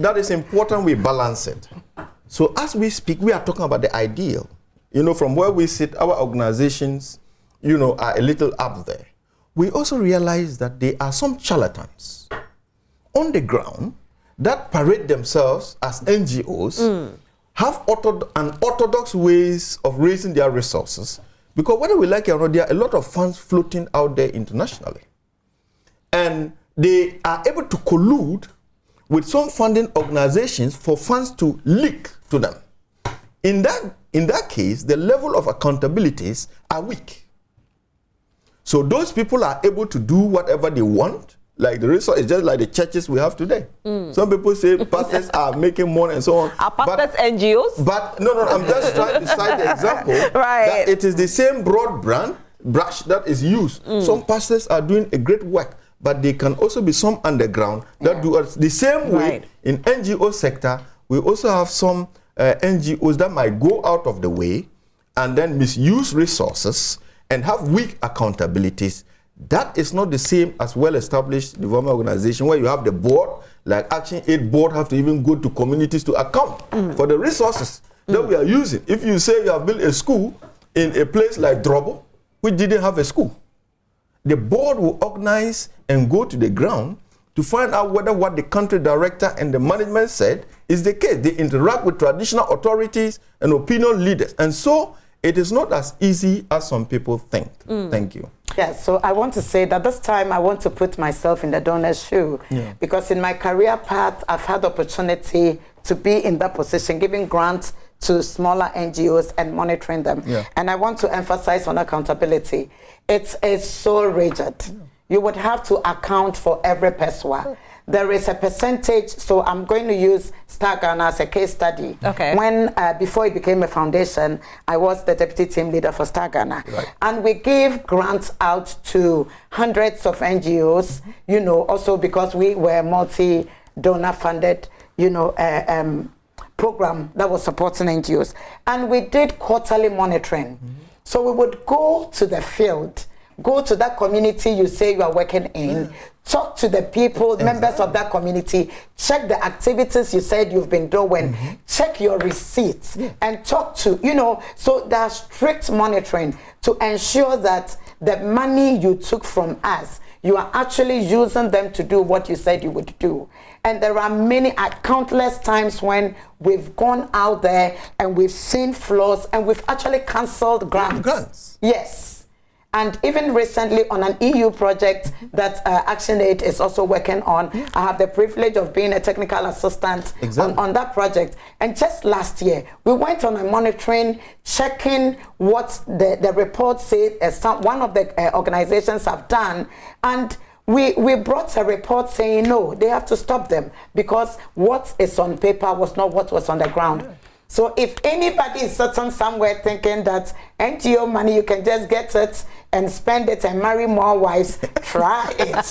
that it's important we balance it. So as we speak, we are talking about the ideal. From where we sit, our organizations, are a little up there. We also realize that there are some charlatans on the ground that parade themselves as NGOs, have unorthodox ways of raising their resources, because whether we like it or not, there are a lot of funds floating out there internationally. And they are able to collude with some funding organizations for funds to leak to them. In that case, the level of accountabilities are weak. So those people are able to do whatever they want. Like the resource is just like the churches we have today. Some people say pastors are making money and so on. Are pastors NGOs? But no, I'm just trying to cite the example. Right. That it is the same broad brush that is used. Some pastors are doing a great work, but they can also be some underground that do it the same way. Right. In NGO sector, we also have some NGOs that might go out of the way and then misuse resources and have weak accountabilities. That is not the same as well-established development organization where you have the board, like Action Aid board have to even go to communities to account for the resources that we are using. If you say you have built a school in a place like Drobo, which didn't have a school, the board will organize and go to the ground to find out whether what the country director and the management said is the case. They interact with traditional authorities and opinion leaders. And so it is not as easy as some people think. Thank you. Yes, so I want to say that this time I want to put myself in the donor's shoe, because in my career path, I've had the opportunity to be in that position, giving grants to smaller NGOs and monitoring them. And I want to emphasize on accountability. It's so rigid. You would have to account for every pesewa. There is a percentage, so I'm going to use Star Ghana as a case study. Okay. When, before it became a foundation, I was the deputy team leader for Star Ghana. Right. And we gave grants out to hundreds of NGOs, also because we were multi-donor funded, program that was supporting NGOs. And we did quarterly monitoring. So we would go to the field, go to that community you say you are working in, talk to the people, members of that community, check the activities you said you've been doing, check your receipts, and talk to, so there's strict monitoring to ensure that the money you took from us, you are actually using them to do what you said you would do. And there are countless times when we've gone out there and we've seen flaws and we've actually cancelled grants. Yes. And even recently on an EU project that Action Aid is also working on, I have the privilege of being a technical assistant on that project. And just last year, we went on a monitoring, checking what the report said one of the organizations have done. And we brought a report saying, no, they have to stop them because what is on paper was not what was on the ground. So if anybody is sitting somewhere thinking that NGO money, you can just get it and spend it and marry more wives, try it.